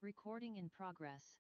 Recording in progress.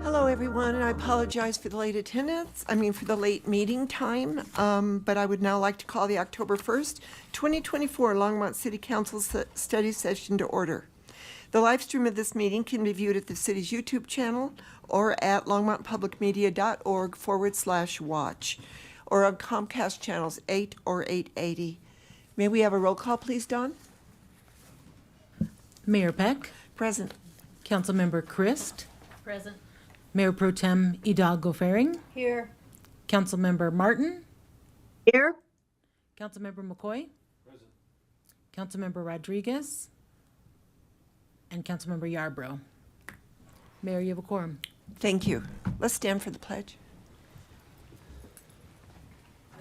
Hello, everyone, and I apologize for the late attendance, for the late meeting time, but I would now like to call the October 1st, 2024 Longmont City Council Study Session to order. The live stream of this meeting can be viewed at the city's YouTube channel or at longmontpublicmedia.org/watch or on Comcast channels 8 or 880. May we have a roll call, please, Dawn? Mayor Peck, Present. Councilmember Christ, Present. Mayor Pro Tem Hidalgo Faring, Here. Councilmember Martin, Here. Councilmember McCoy, present. Councilmember Rodriguez, and Councilmember Yarbrough. Mayor, you have a quorum. Thank you. Let's stand for the pledge. I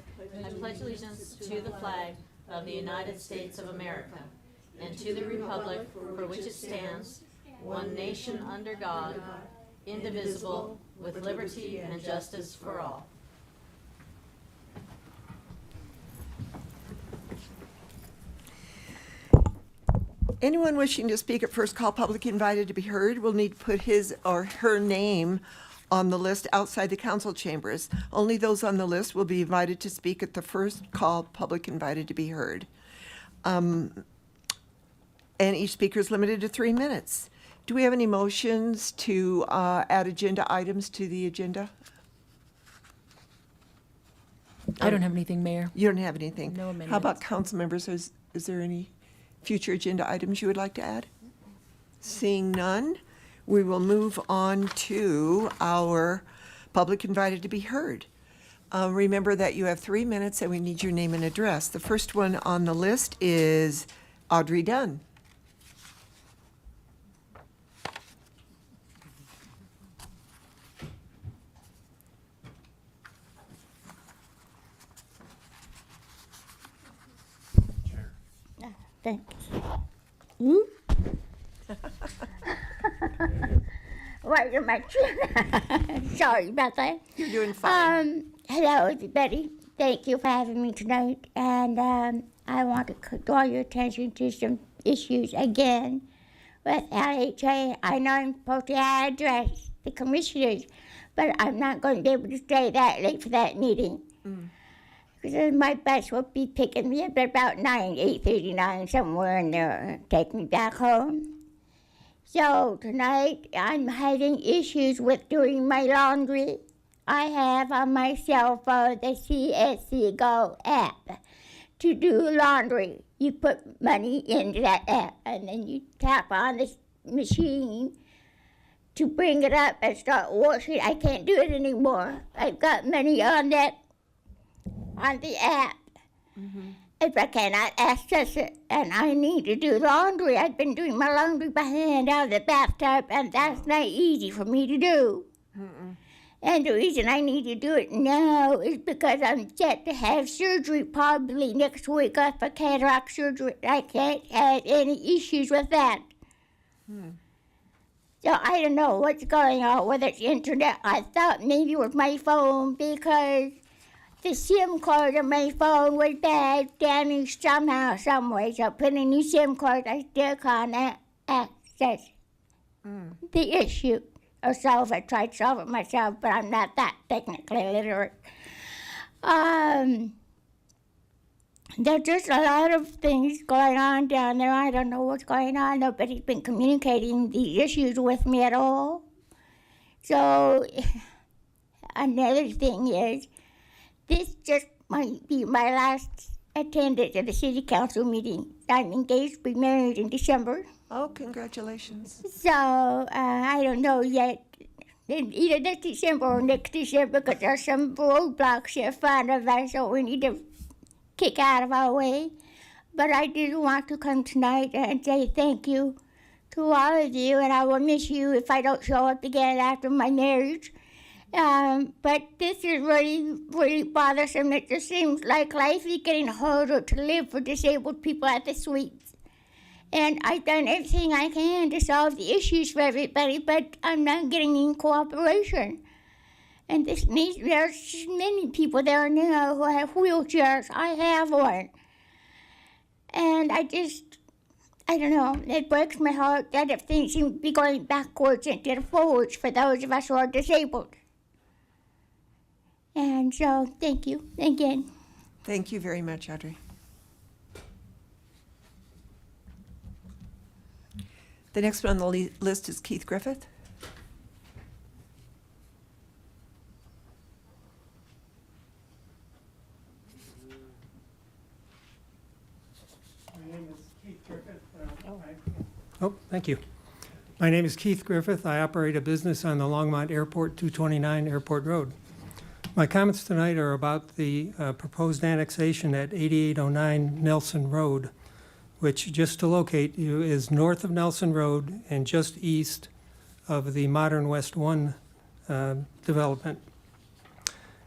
pledge allegiance to the flag of the United States of America and to the republic for which it stands, one nation under God, indivisible, with liberty and justice for all. Anyone wishing to speak at first call public invited to be heard will need to put his or her name on the list outside the council chambers. Only those on the list will be invited to speak at the first call public invited to be heard. And each speaker is limited to 3 minutes. Do we have any motions to add agenda items to the agenda? I don't have anything, Mayor. You don't have anything? No amendments. How about council members? Is there any future agenda items you would like to add? Seeing none, we will move on to our public invited to be heard. Remember that you have 3 minutes and we need your name and address. The first one on the list is Audrey Dunn. Thanks. Right in my chin. Sorry about that. You're doing fine. Hello, everybody. Thank you for having me tonight. And I want to draw your attention to some issues again with LHA. I know I'm supposed to address the commissioners, but I'm not going to be able to stay that late for that meeting. Because my bus will be picking me up at about 8:39, somewhere in there, take me back home. So tonight I'm having issues with doing my laundry. I have on my cell phone the CSC Go app to do laundry. You put money into that app and then you tap on this machine to bring it up and start washing. I can't do it anymore. I've got money on the app. If I cannot access it and I need to do laundry, I've been doing my laundry by hand out of the bathtub, and that's not easy for me to do. And the reason I need to do it now is because I'm set to have surgery probably next week for cataract surgery. I can't have any issues with that. So I don't know what's going on, whether it's internet. I thought maybe it was my phone because the SIM card on my phone was bad, damaged somehow, some way. So I put in a new SIM card. I still can't access the issue or solve it. Tried to solve it myself, but I'm not that technically literate. There's just a lot of things going on down there. I don't know what's going on. Nobody's been communicating these issues with me at all. So another thing is, this just might be my last attendance at the city council meeting. I'm engaged to be married in December. Oh, congratulations. So I don't know yet. Either this December or next December, because there's some roadblocks in front of us, so we need to kick out of our way. But I did want to come tonight and say thank you to all of you, and I will miss you if I don't show up again after my marriage. But this is really, really bothersome. It just seems like life is getting harder to live for disabled people at the suites. And I've done everything I can to solve the issues for everybody, but I'm not getting any cooperation. And there's many people there now who have wheelchairs. I have one. And I don't know, it breaks my heart that if things seem to be going backwards instead of forwards for those of us who are disabled. And so, thank you again. Thank you very much, Audrey. The next one on the list is Keith Griffith. My name is Keith Griffith. Thank you. My name is Keith Griffith. I operate a business on the Longmont Airport, 229 Airport Road. My comments tonight are about the proposed annexation at 8809 Nelson Road, which, just to locate you, is north of Nelson Road and just east of the modern West 1 development.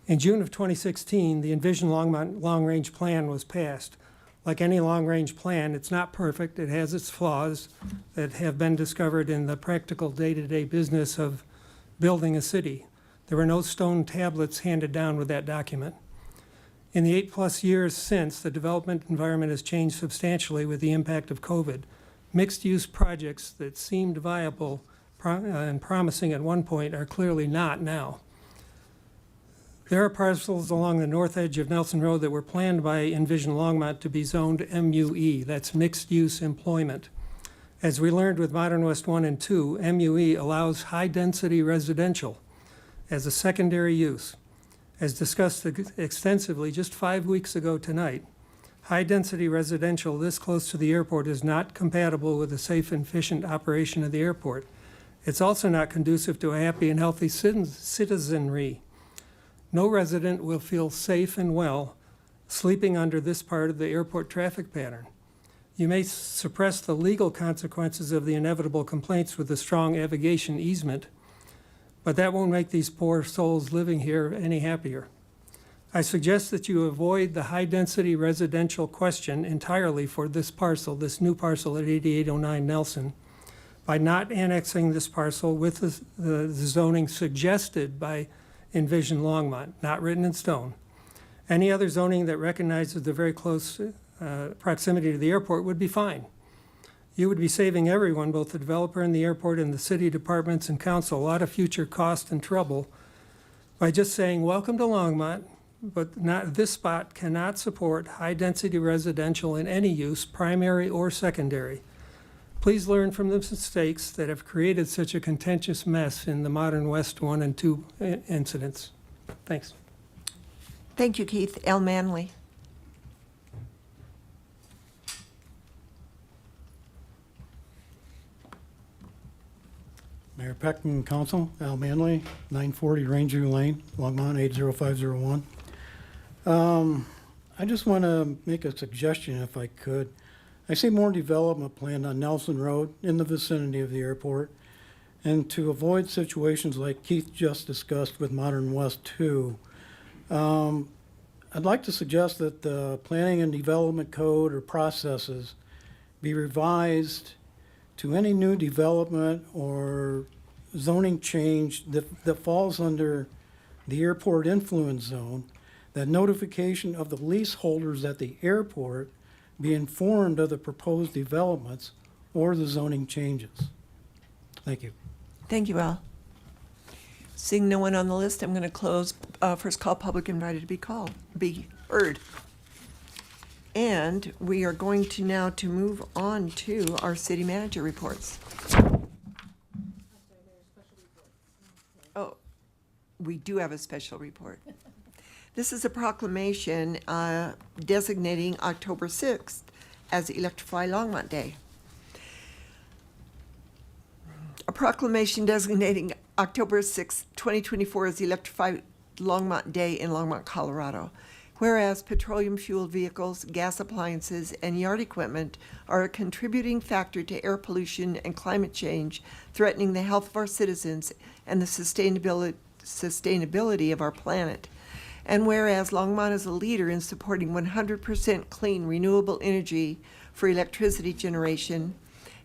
In June of 2016, the Envision Longmont Long-Range Plan was passed. Like any long-range plan, it's not perfect. It has its flaws that have been discovered in the practical day-to-day business of building a city. There were no stone tablets handed down with that document. In the 8+ years since, the development environment has changed substantially with the impact of COVID. Mixed-use projects that seemed viable and promising at one point are clearly not now. There are parcels along the north edge of Nelson Road that were planned by Envision Longmont to be zoned MUE, that's mixed-use employment. As we learned with Modern West 1 and 2, MUE allows high-density residential as a secondary use. As discussed extensively just 5 weeks ago tonight, high-density residential this close to the airport is not compatible with a safe and efficient operation of the airport. It's also not conducive to a happy and healthy citizenry. No resident will feel safe and well sleeping under this part of the airport traffic pattern. You may suppress the legal consequences of the inevitable complaints with a strong navigation easement, but that won't make these poor souls living here any happier. I suggest that you avoid the high-density residential question entirely for this parcel, this new parcel at 8809 Nelson, by not annexing this parcel with the zoning suggested by Envision Longmont, not written in stone. Any other zoning that recognizes the very close proximity to the airport would be fine. You would be saving everyone, both the developer and the airport and the city departments and council, a lot of future cost and trouble by just saying, welcome to Longmont, but this spot cannot support high-density residential in any use, primary or secondary. Please learn from the mistakes that have created such a contentious mess in the Modern West 1 and 2 incidents. Thanks. Thank you, Keith. Al Manley. Mayor Peck and Council, Al Manley, 940 Rangeview Lane, Longmont 80501. I just want to make a suggestion if I could. I see more development planned on Nelson Road in the vicinity of the airport. And to avoid situations like Keith just discussed with Modern West 2, I'd like to suggest that the planning and development code or processes be revised to any new development or zoning change that falls under the airport influence zone, that notification of the leaseholders at the airport be informed of the proposed developments or the zoning changes. Thank you. Thank you, Al. Seeing no one on the list, I'm going to close first call public invited to be heard. And we are going to now move on to our city manager reports. Oh, we do have a special report. This is a proclamation designating October 6th as Electrify Longmont Day. A proclamation designating October 6, 2024 as Electrify Longmont Day in Longmont, Colorado. Whereas petroleum-fueled vehicles, gas appliances, and yard equipment are a contributing factor to air pollution and climate change, threatening the health of our citizens and the sustainability of our planet. And whereas Longmont is a leader in supporting 100% clean, renewable energy for electricity generation,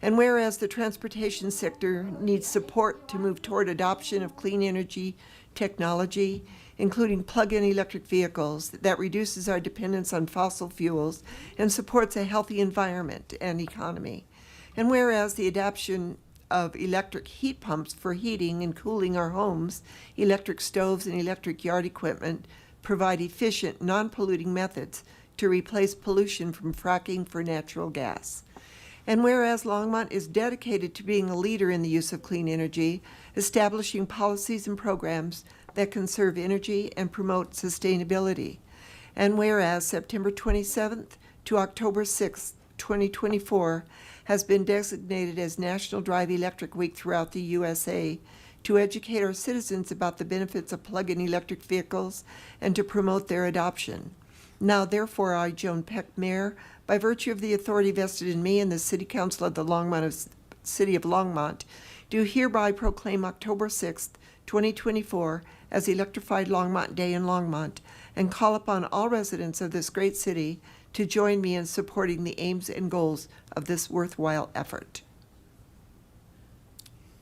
and whereas the transportation sector needs support to move toward adoption of clean energy technology, including plug-in electric vehicles, that reduces our dependence on fossil fuels and supports a healthy environment and economy. And whereas the adoption of electric heat pumps for heating and cooling our homes, electric stoves, and electric yard equipment provide efficient, non-polluting methods to replace pollution from fracking for natural gas. And whereas Longmont is dedicated to being a leader in the use of clean energy, establishing policies and programs that conserve energy and promote sustainability. And whereas September 27th to October 6th, 2024 has been designated as National Drive Electric Week throughout the USA to educate our citizens about the benefits of plug-in electric vehicles and to promote their adoption. Now, therefore, I, Joan Peck, Mayor, by virtue of the authority vested in me and the City Council of the City of Longmont, do hereby proclaim October 6th, 2024 as Electrified Longmont Day in Longmont, and call upon all residents of this great city to join me in supporting the aims and goals of this worthwhile effort.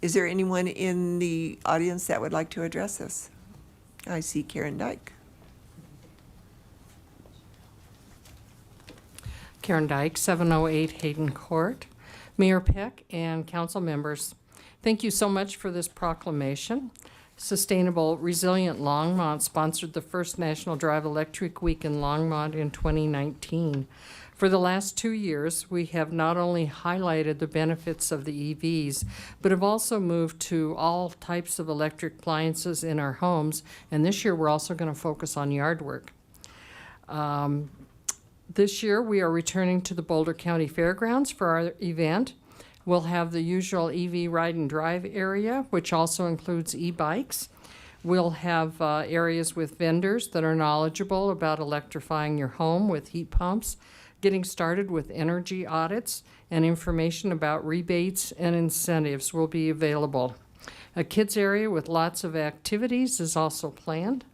Is there anyone in the audience that would like to address us? I see Karen Dyke. Karen Dyke, 708 Hayden Court. Mayor Peck and council members, thank you so much for this proclamation. Sustainable Resilient Longmont sponsored the first National Drive Electric Week in Longmont in 2019. For the last 2 years, we have not only highlighted the benefits of the EVs, but have also moved to all types of electric appliances in our homes. And this year, we're also going to focus on yard work. This year, we are returning to the Boulder County Fairgrounds for our event. We'll have the usual EV ride and drive area, which also includes e-bikes. We'll have areas with vendors that are knowledgeable about electrifying your home with heat pumps, getting started with energy audits, and information about rebates and incentives will be available. A kids area with lots of activities is also planned.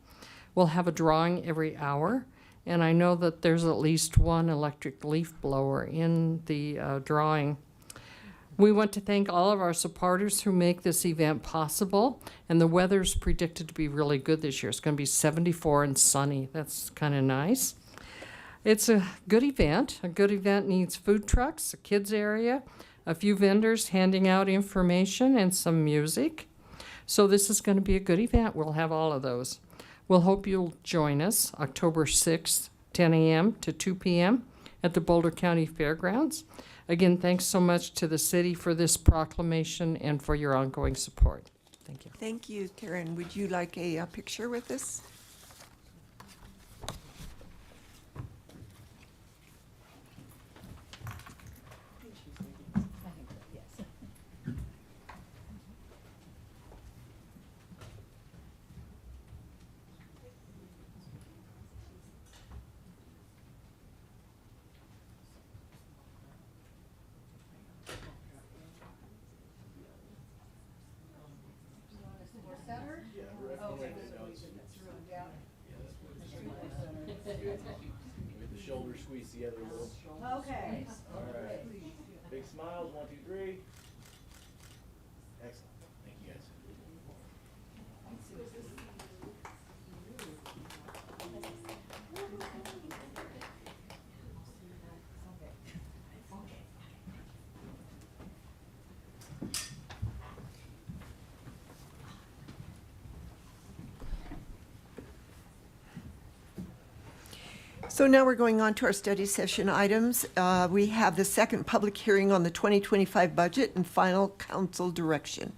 We'll have a drawing every hour, and I know that there's at least one electric leaf blower in the drawing. We want to thank all of our supporters who make this event possible, and the weather's predicted to be really good this year. It's going to be 74 and sunny. That's kind of nice. It's a good event. A good event needs food trucks, a kids area, a few vendors handing out information, and some music. So this is going to be a good event. We'll have all of those. We'll hope you'll join us October 6th, 10 a.m. to 2 p.m. at the Boulder County Fairgrounds. Again, thanks so much to the city for this proclamation and for your ongoing support. Thank you. Thank you, Karen. Would you like a picture with this? The shoulders squeeze together a little. Okay. All right. Big smiles, 1, 2, 3. Excellent. Thank you guys. So now we're going on to our study session items. We have the second public hearing on the 2025 budget and final council direction.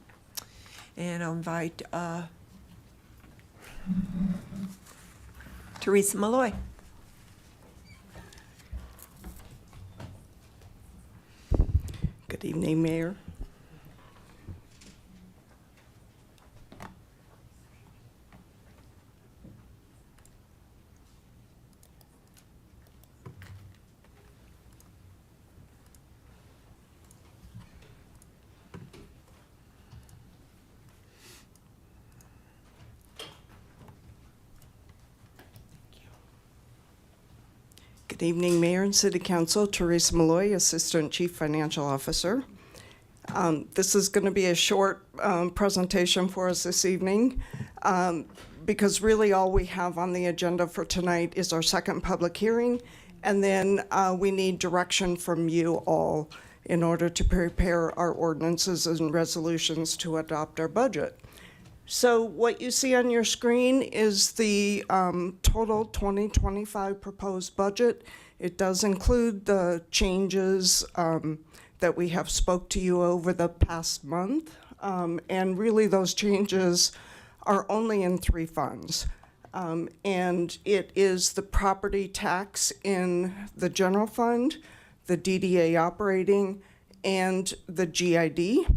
And I'll invite Teresa Malloy. Good evening, Mayor. Good evening, Mayor and City Council. Teresa Malloy, Assistant Chief Financial Officer. This is going to be a short presentation for us this evening because really all we have on the agenda for tonight is our second public hearing, and then we need direction from you all in order to prepare our ordinances and resolutions to adopt our budget. So what you see on your screen is the total 2025 proposed budget. It does include the changes that we have spoke to you over the past month. And really those changes are only in 3 funds. And it is the property tax in the general fund, the DDA operating, and the GID,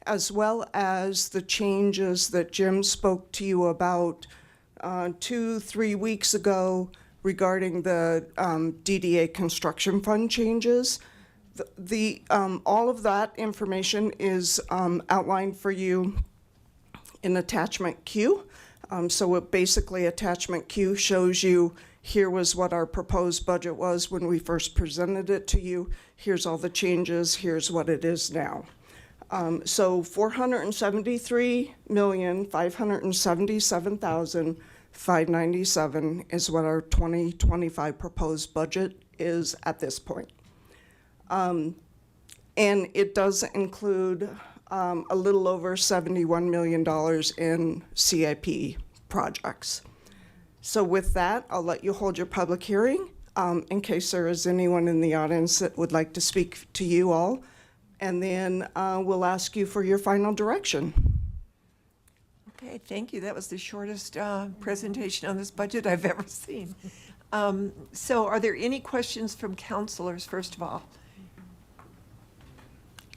as well as the changes that Jim spoke to you about 2-3 weeks ago regarding the DDA construction fund changes. All of that information is outlined for you in attachment Q. So basically attachment Q shows you here was what our proposed budget was when we first presented it to you. Here's all the changes. Here's what it is now. So $473,577,597 is what our 2025 proposed budget is at this point. And it does include a little over $71 million in CIP projects. So with that, I'll let you hold your public hearing in case there is anyone in the audience that would like to speak to you all. And then we'll ask you for your final direction. Okay, thank you. That was the shortest presentation on this budget I've ever seen. So are there any questions from counselors, first of all?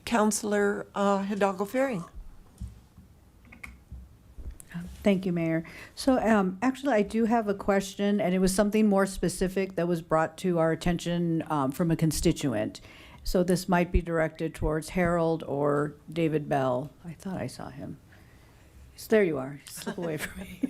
Counselor Hidalgo Faring. Thank you, Mayor. So actually, I do have a question, and it was something more specific that was brought to our attention from a constituent. So this might be directed towards Harold or David Bell. I thought I saw him. There you are. Slip away from me.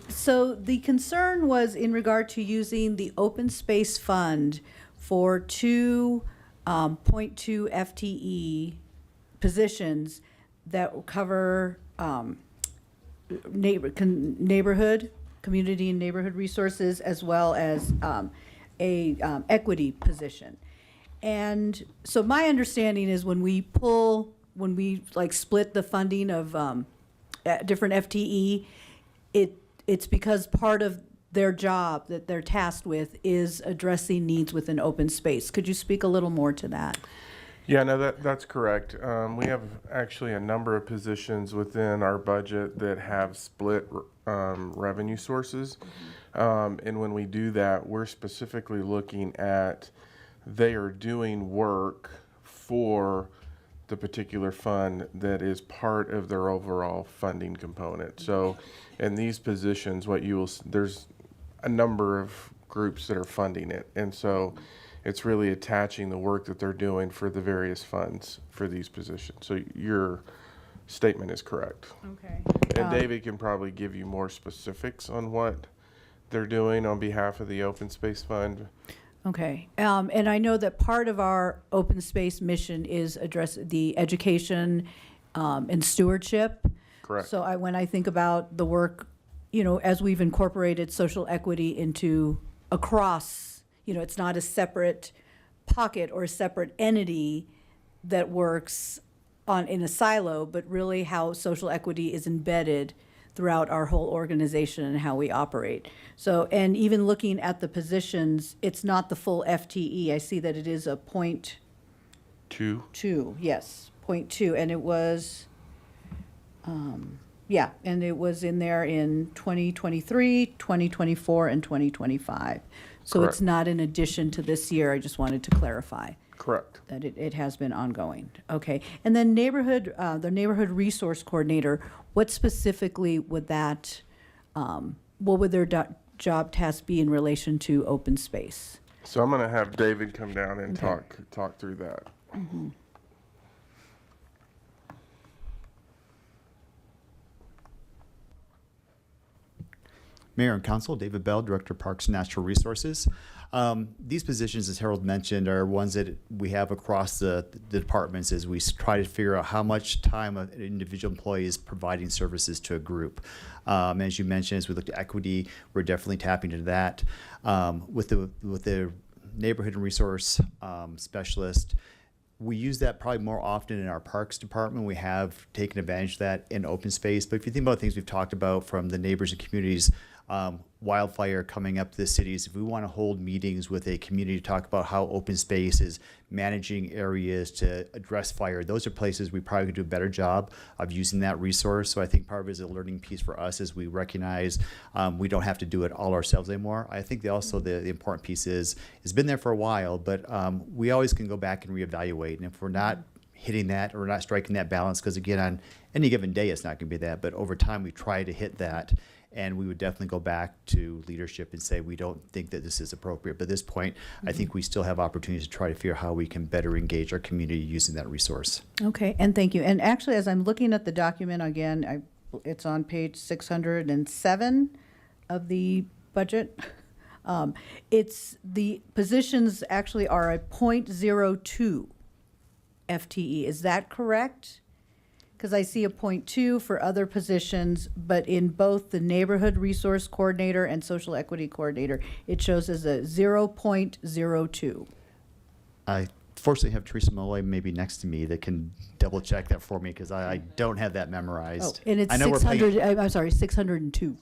So the concern was in regard to using the open space fund for 2.2 FTE positions that will cover neighborhood, community and neighborhood resources, as well as a equity position. And so my understanding is when we like split the funding of different FTE, it's because part of their job that they're tasked with is addressing needs within open space. Could you speak a little more to that? Yeah, no, that's correct. We have actually a number of positions within our budget that have split revenue sources. And when we do that, we're specifically looking at they are doing work for the particular fund that is part of their overall funding component. So in these positions, there's a number of groups that are funding it. And so it's really attaching the work that they're doing for the various funds for these positions. So your statement is correct. Okay. And David can probably give you more specifics on what they're doing on behalf of the Open Space Fund. Okay, and I know that part of our open space mission is address the education and stewardship. Correct. So when I think about the work, as we've incorporated social equity into across, it's not a separate pocket or a separate entity that works in a silo, but really how social equity is embedded throughout our whole organization and how we operate. So, and even looking at the positions, it's not the full FTE. I see that it is a 0.2, yes, 0.2, and it was, and it was in there in 2023, 2024, and 2025. So Correct. it's not in addition to this year. I just wanted to clarify Correct. that it has been ongoing. Okay. And then the neighborhood resource coordinator, what specifically would that, what would their job task be in relation to open space? So I'm going to have David come down and talk through that. Mayor and Council, David Bell, Director of Parks and Natural Resources. These positions, as Harold mentioned, are ones that we have across the departments as we try to figure out how much time an individual employee is providing services to a group. As you mentioned, as we look at equity, we're definitely tapping into that. With the neighborhood and resource specialist, we use that probably more often in our parks department. We have taken advantage of that in open space. But if you think about things we've talked about from the neighbors and communities, wildfire coming up to the cities, if we want to hold meetings with a community to talk about how open space is managing areas to address fire, those are places we probably could do a better job of using that resource. So I think part of it is a learning piece for us as we recognize we don't have to do it all ourselves anymore. I think also the important piece is it's been there for a while, but we always can go back and reevaluate. And if we're not hitting that or not striking that balance, because again, on any given day, it's not going to be that, but over time, we try to hit that. And we would definitely go back to leadership and say, we don't think that this is appropriate. But at this point, I think we still have opportunities to try to figure out how we can better engage our community using that resource. Okay, and thank you. And actually, as I'm looking at the document again, it's on page 607 of the budget. It's the positions actually are a 0.02 FTE. Is that correct? Because I see a 0.2 for other positions, but in both the neighborhood resource coordinator and social equity coordinator, it shows as a 0.02. I fortunately have Teresa Malloy maybe next to me that can double check that for me because I don't have that memorized. And it's I know 600, I'm sorry, 602.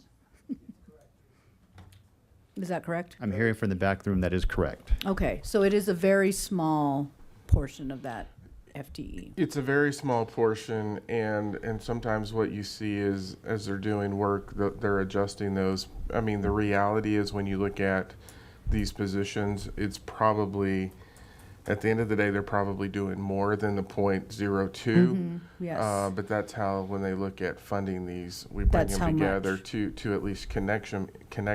Is that correct? I'm hearing from the back room that is correct. Okay, so it is a very small portion of that FTE. It's a very small portion, and sometimes what you see is as they're doing work, they're adjusting those. I mean, the reality is when you look at these positions, it's probably, at the end of the day, they're probably doing more than the 0.02. Yes. But that's how, when they look at funding these, we bring That's them how together much. to at least connect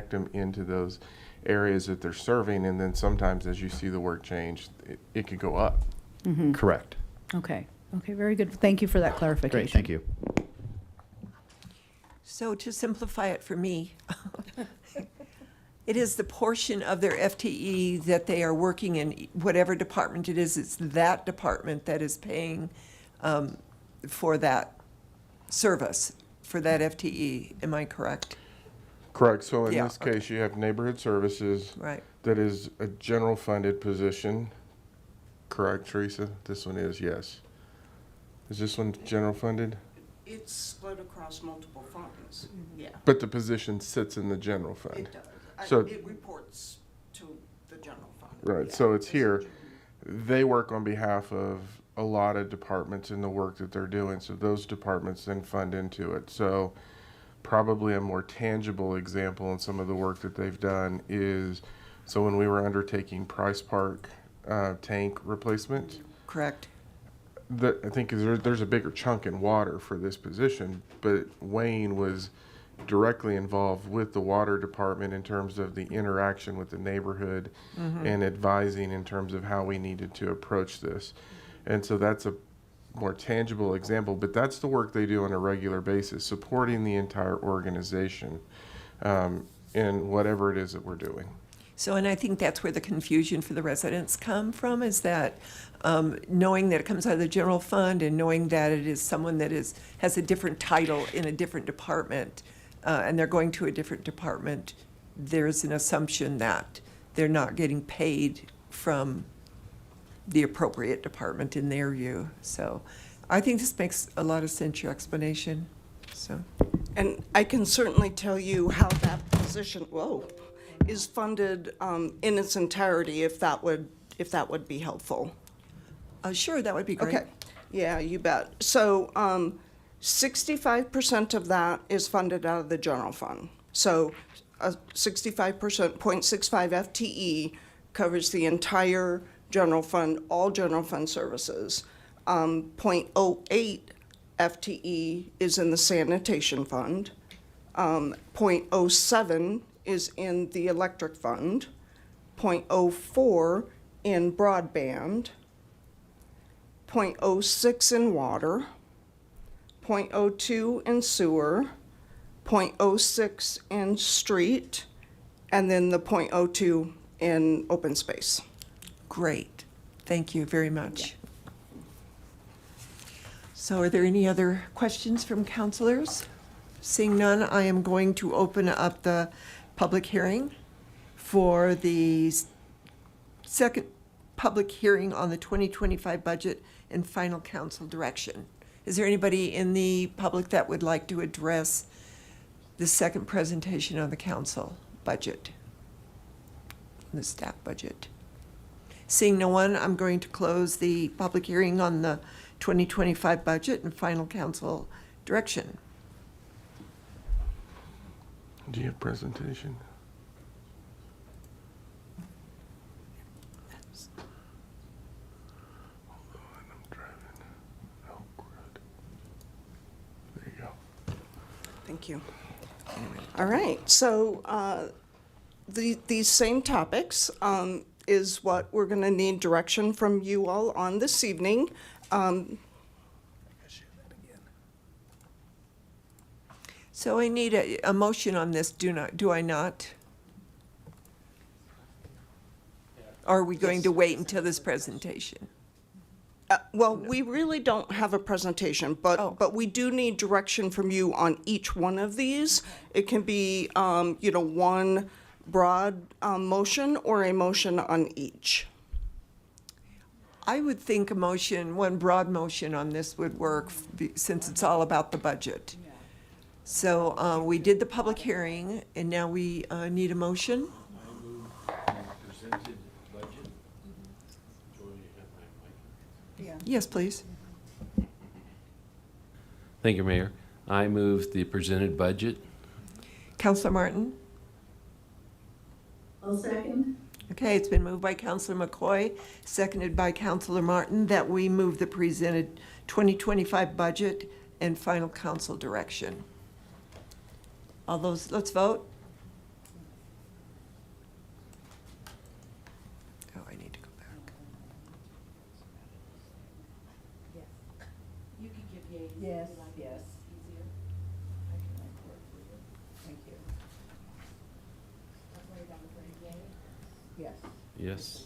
them into those areas that they're serving. And then sometimes as you see the work change, it could go up. Correct. Okay, very good. Thank you for that clarification. Great, thank you. So to simplify it for me, it is the portion of their FTE that they are working in, whatever department it is, it's that department that is paying for that service, for that FTE. Am I correct? Correct. So in Yeah, this case, you have neighborhood services. Right. That is a general funded position. Correct, Teresa? This one is, yes. Is this one general funded? It's split across multiple funds. Yeah, But the position sits in the general fund. it does. So- It reports to the general fund. Right, Yeah. so it's here. They work on behalf of a lot of departments in the work that they're doing, so those departments then fund into it. So probably a more tangible example in some of the work that they've done is, so when we were undertaking Price Park tank replacement, Correct. I think there's a bigger chunk in water for this position, but Wayne was directly involved with the water department in terms of the interaction with the neighborhood and advising in terms of how we needed to approach this. And so that's a more tangible example, but that's the work they do on a regular basis, supporting the entire organization in whatever it is that we're doing. So, and I think that's where the confusion for the residents come from, is that knowing that it comes out of the general fund and knowing that it is someone that has a different title in a different department, and they're going to a different department, there's an assumption that they're not getting paid from the appropriate department in their view. So I think this makes a lot of sense, your explanation, so. And I can certainly tell you how that position, is funded in its entirety, if that would be helpful. Sure, that would be great. Okay, yeah, you bet. So 65% of that is funded out of the general fund. So 65%, 0.65 FTE covers the entire general fund, all general fund services. 0.08 FTE is in the sanitation fund. 0.07 is in the electric fund. 0.04 in broadband. 0.06 in water. 0.02 in sewer. 0.06 in street. And then the 0.02 in open space. Great. Thank you very much. So are there any other questions from counselors? Seeing none, I am going to open up the public hearing for the second public hearing on the 2025 budget and final council direction. Is there anybody in the public that would like to address the second presentation on the council budget, the staff budget? Seeing no one, I'm going to close the public hearing on the 2025 budget and final council direction. Do you have presentation? Hold on, I'm driving. Oh, crud. There you go. Thank you. All right, so these same topics is what we're going to need direction from you all on this evening. So I need a motion on this, do I not? Or are we going to wait until this presentation? Well, we really don't have a presentation, but we do need direction from you on each one of these. It can be, one broad motion or a motion on each. I would think a motion, one broad motion on this would work, since it's all about the budget. So we did the public hearing, and now we need a motion. Yes, please. Thank you, Mayor. I move the presented budget. Counselor Martin? I'll second. Okay, it's been moved by Counselor McCoy, seconded by Counselor Martin, that we move the presented 2025 budget and final council direction. All those, let's vote. Oh, I need to go back. You could give yays. Yes, yes. Easier. Thank you. Yes. Yes.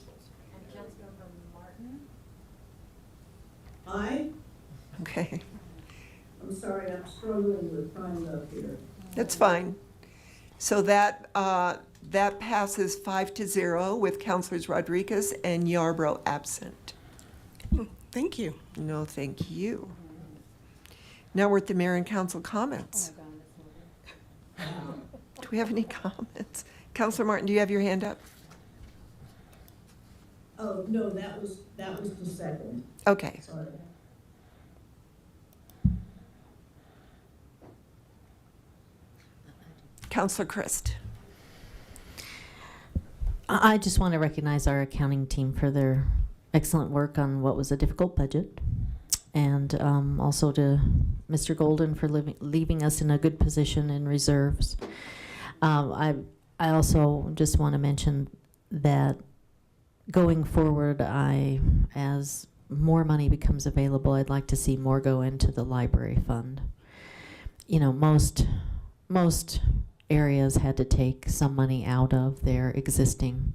And Councilmember Martin? Aye. Okay, I'm sorry, I'm struggling with time up here. that's fine. So that passes 5-0 with Councilors Rodriguez and Yarbrough absent. Thank you. No, thank you. Now we're at the mayor and council comments. Do we have any comments? Counselor Martin, do you have your hand up? Oh, no, that was the second, Okay. sorry. Counselor Christ. I just want to recognize our accounting team for their excellent work on what was a difficult budget. And also to Mr. Golden for leaving us in a good position in reserves. I also just want to mention that going forward, as more money becomes available, I'd like to see more go into the library fund. You know, most areas had to take some money out of their existing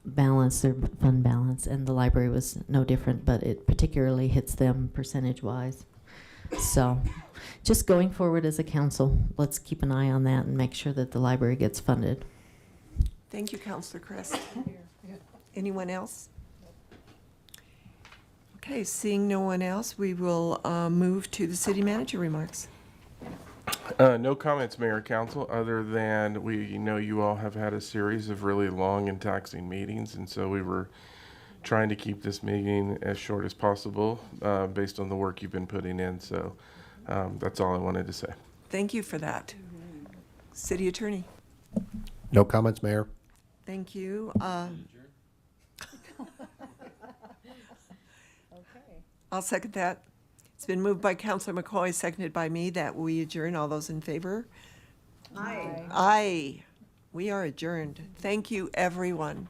balance, their fund balance, and the library was no different, but it particularly hits them percentage-wise. So just going forward as a council, let's keep an eye on that and make sure that the library gets funded. Thank you, Counselor Christ. Anyone else? Okay, seeing no one else, we will move to the city manager remarks. No comments, Mayor, Council, other than we know you all have had a series of really long and taxing meetings, and so we were trying to keep this meeting as short as possible based on the work you've been putting in. So that's all I wanted to say. Thank you for that. City Attorney. No comments, Mayor. Thank you. I'll second that. It's been moved by Counselor McCoy, seconded by me, that we adjourn. All those in favor? Aye. Aye. We are adjourned. Thank you, everyone.